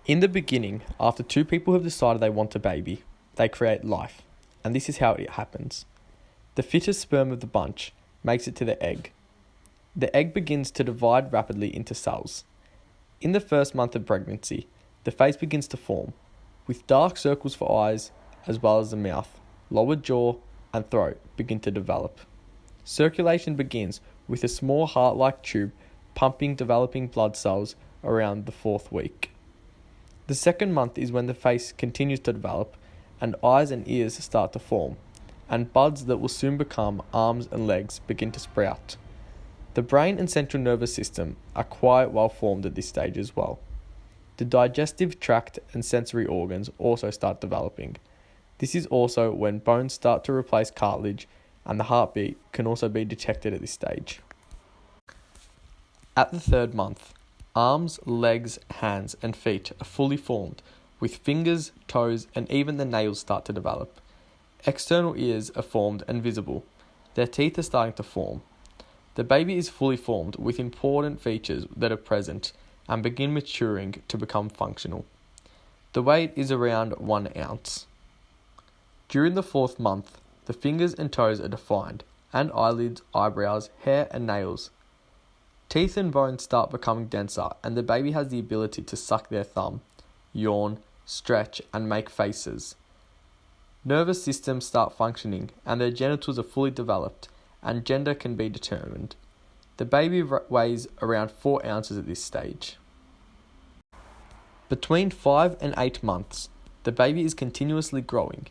In the beginning, after two people have decided they want a baby, they create life, and this is how it happens. The fittest sperm of the bunch makes it to the egg. The egg begins to divide rapidly into cells. In the first month of pregnancy, the face begins to form, with dark circles for eyes, as well as the mouth, lower jaw, and throat begin to develop. Circulation begins with a small heart-like tube pumping developing blood cells around the 4th week. The second month is when the face continues to develop and eyes and ears start to form, and buds that will soon become arms and legs begin to sprout. The brain and central nervous system are quite well formed at this stage as well. The digestive tract and sensory organs also start developing. This is also when bones start to replace cartilage, and the heartbeat can also be detected at this stage. At the 3rd month, arms, legs, hands, and feet are fully formed, with fingers, toes, and even the nails start to develop. External ears are formed and visible. Their teeth are starting to form. The baby is fully formed with important features that are present and begin maturing to become functional. The weight is around 1 ounce. During the 4th month, the fingers and toes are defined, and eyelids, eyebrows, hair, and nails. Teeth and bones start becoming denser, and the baby has the ability to suck their thumb, yawn, stretch, and make faces. Nervous systems start functioning, and their genitals are fully developed, and gender can be determined. The baby weighs around 4 ounces at this stage. Between 5 and 8 months, the baby is continuously growing,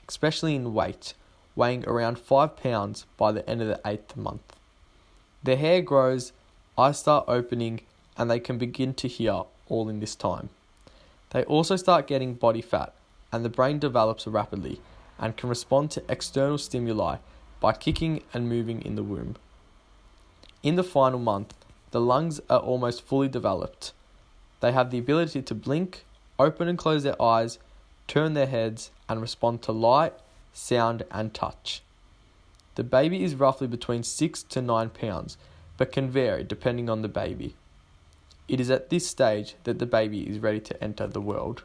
especially in weight, weighing around 5 pounds by the end of the 8th month. Their hair grows, eyes start opening, and they can begin to hear all in this time. They also start getting body fat, and the brain develops rapidly and can respond to external stimuli by kicking and moving in the womb. In the final month, the lungs are almost fully developed. They have the ability to blink, open and close their eyes, turn their heads, and respond to light, sound, and touch. The baby is roughly between 6 to 9 pounds, but can vary depending on the baby. It is at this stage that the baby is ready to enter the world.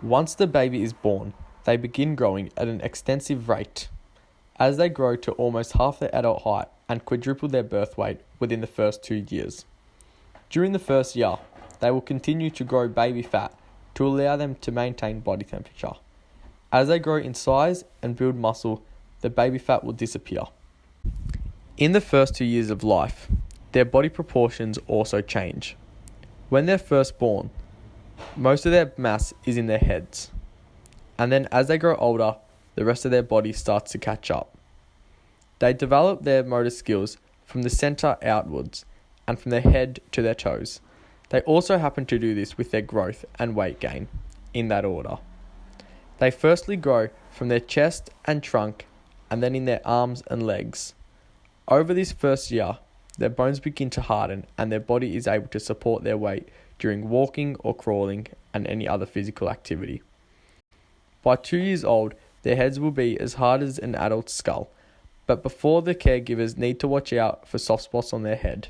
Once the baby is born, they begin growing at an extensive rate, as they grow to almost half their adult height and quadruple their birth weight within the first 2 years. During the first year, they will continue to grow baby fat to allow them to maintain body temperature. As they grow in size and build muscle, the baby fat will disappear. In the first 2 years of life, their body proportions also change. When they're first born, most of their mass is in their heads, and then as they grow older, the rest of their body starts to catch up. They develop their motor skills from the center outwards and from their head to their toes. They also happen to do this with their growth and weight gain, in that order. They firstly grow from their chest and trunk, and then in their arms and legs. Over this first year, their bones begin to harden and their body is able to support their weight during walking or crawling and any other physical activity. By 2 years old, their heads will be as hard as an adult's skull, but before the caregivers need to watch out for soft spots on their head.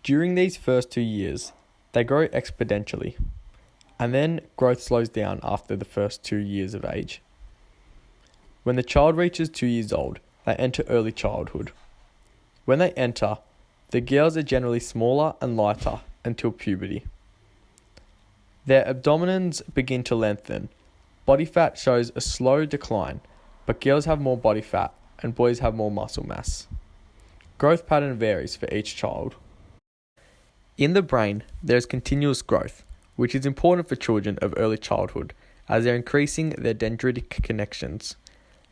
During these first 2 years, they grow exponentially, and then growth slows down after the first 2 years of age. When the child reaches 2 years old, they enter early childhood. When they enter, the girls are generally smaller and lighter until puberty. Their abdomenons begin to lengthen. Body fat shows a slow decline, but girls have more body fat and boys have more muscle mass. Growth pattern varies for each child. In the brain, there is continuous growth, which is important for children of early childhood as they're increasing their dendritic connections.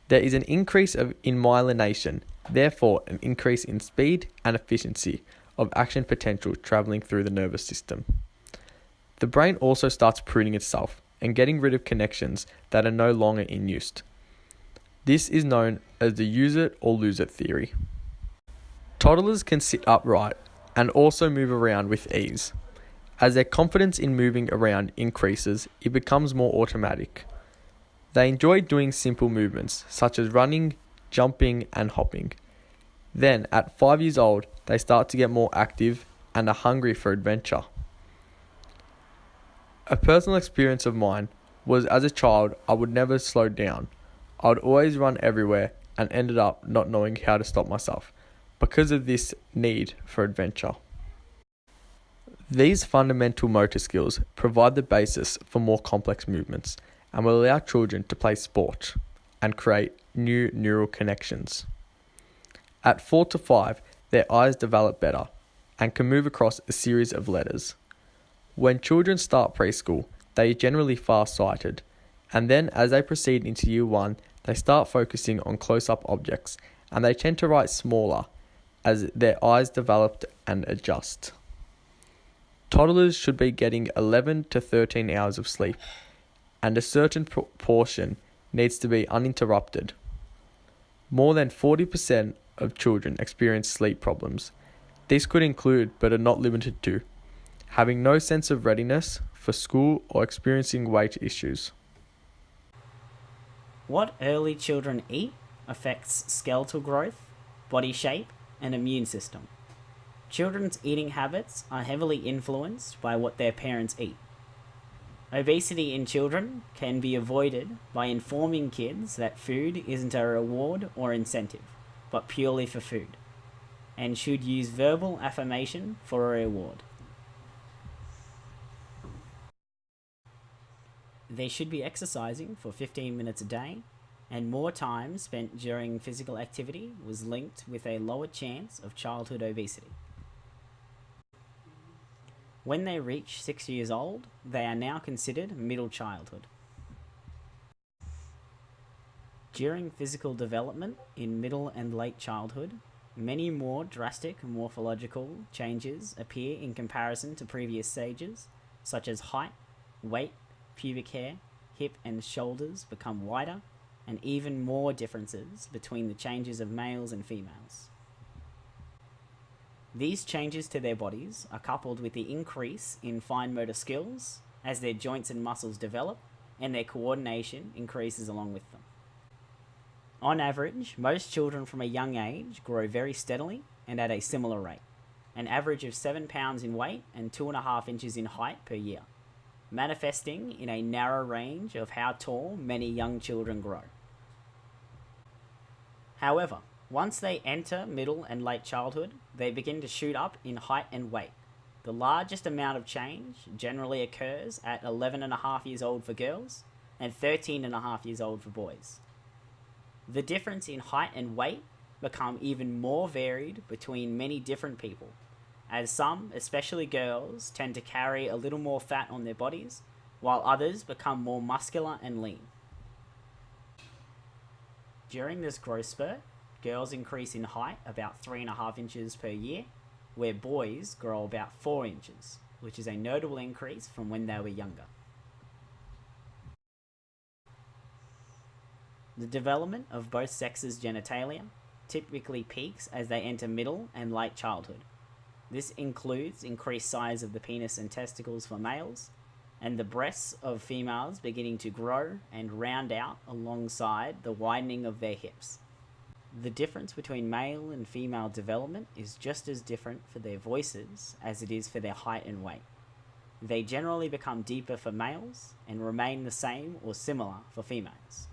There is an increase in myelination, therefore an increase in speed and efficiency of action potential travelling through the nervous system. The brain also starts pruning itself and getting rid of connections that are no longer in use. This is known as the use it or lose it theory. Toddlers can sit upright and also move around with ease. As their confidence in moving around increases, it becomes more automatic. They enjoy doing simple movements such as running, jumping, and hopping. Then, at 5 years old, they start to get more active, and are hungry for adventure. A personal experience of mine was as a child, I would never slow down. I would always run everywhere and ended up not knowing how to stop myself because of this need for adventure. These fundamental motor skills provide the basis for more complex movements and will allow children to play sport and create new neural connections. At 4 to 5, their eyes develop better and can move across a series of letters. When children start preschool, they are generally far-sighted, and then as they proceed into year 1, they start focusing on close-up objects, and they tend to write smaller as their eyes develop and adjust. Toddlers should be getting 11 to 13 hours of sleep, and a certain portion needs to be uninterrupted. More than 40% of children experience sleep problems. These could include, but are not limited to, having no sense of readiness for school or experiencing weight issues. What early children eat affects skeletal growth, body shape, and immune system. Children's eating habits are heavily influenced by what their parents eat. Obesity in children can be avoided by informing kids that food isn't a reward or incentive, but purely for food, and should use verbal affirmation for a reward. They should be exercising for 15 minutes a day, and more time spent during physical activity was linked with a lower chance of childhood obesity. When they reach 6 years old, they are now considered middle childhood. During physical development in middle and late childhood, many more drastic morphological changes appear in comparison to previous stages, such as height, weight, pubic hair, hip and shoulders become wider, and even more differences between the changes of males and females. These changes to their bodies are coupled with the increase in fine motor skills as their joints and muscles develop and their coordination increases along with them. On average, most children from a young age grow very steadily and at a similar rate, an average of 7 pounds in weight and 2.5 inches in height per year, manifesting in a narrow range of how tall many young children grow. However, once they enter middle and late childhood, they begin to shoot up in height and weight. The largest amount of change generally occurs at 11.5 years old for girls and 13.5 years old for boys. The difference in height and weight become even more varied between many different people, as some, especially girls, tend to carry a little more fat on their bodies, while others become more muscular and lean. During this growth spurt, girls increase in height about 3.5 inches per year, where boys grow about 4 inches, which is a notable increase from when they were younger. The development of both sexes' genitalia typically peaks as they enter middle and late childhood. This includes increased size of the penis and testicles for males, and the breasts of females beginning to grow and round out alongside the widening of their hips. The difference between male and female development is just as different for their voices as it is for their height and weight. They generally become deeper for males and remain the same or similar for females.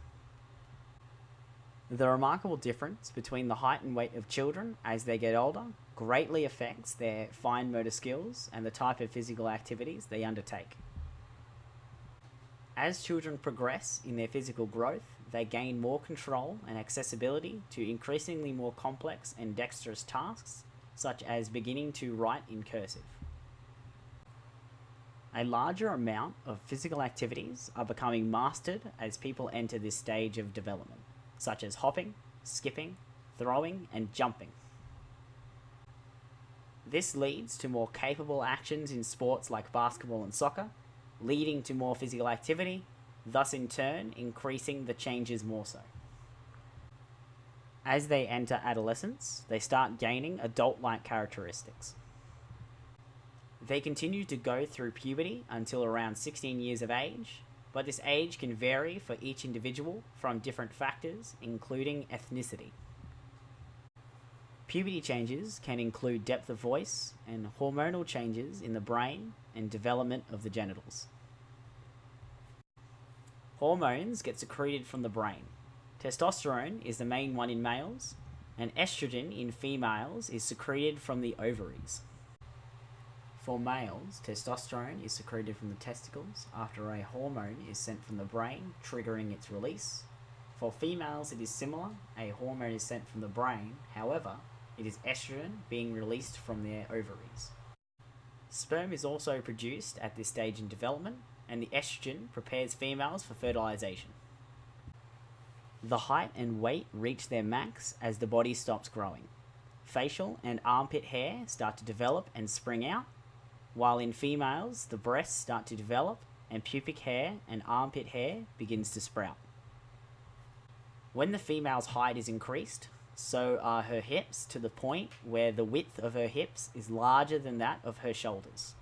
The remarkable difference between the height and weight of children as they get older greatly affects their fine motor skills and the type of physical activities they undertake. As children progress in their physical growth, they gain more control and accessibility to increasingly more complex and dexterous tasks, such as beginning to write in cursive. A larger amount of physical activities are becoming mastered as people enter this stage of development, such as hopping, skipping, throwing, and jumping. This leads to more capable actions in sports like basketball and soccer, leading to more physical activity, thus in turn increasing the changes more so. As they enter adolescence, they start gaining adult-like characteristics. They continue to go through puberty until around 16 years of age, but this age can vary for each individual from different factors, including ethnicity. Puberty changes can include depth of voice and hormonal changes in the brain and development of the genitals. Hormones get secreted from the brain. Testosterone is the main one in males, and estrogen in females is secreted from the ovaries. For males, testosterone is secreted from the testicles after a hormone is sent from the brain, triggering its release. For females, it is similar. A hormone is sent from the brain, however, it is estrogen being released from their ovaries. Sperm is also produced at this stage in development, and the estrogen prepares females for fertilization. The height and weight reach their max as the body stops growing. Facial and armpit hair start to develop and spring out, while in females, the breasts start to develop and pubic hair and armpit hair begins to sprout. When the female's height is increased, so are her hips to the point where the width of her hips is larger than that of her shoulders.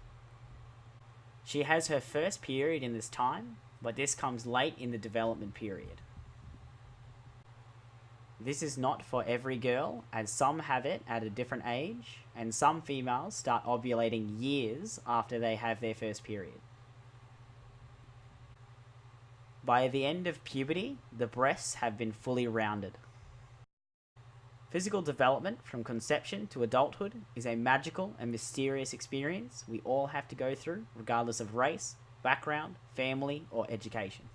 She has her first period in this time, but this comes late in the development period. This is not for every girl, as some have it at a different age, and some females start ovulating years after they have their first period. By the end of puberty, the breasts have been fully rounded. Physical development from conception to adulthood is a magical and mysterious experience we all have to go through, regardless of race, background, family, or education.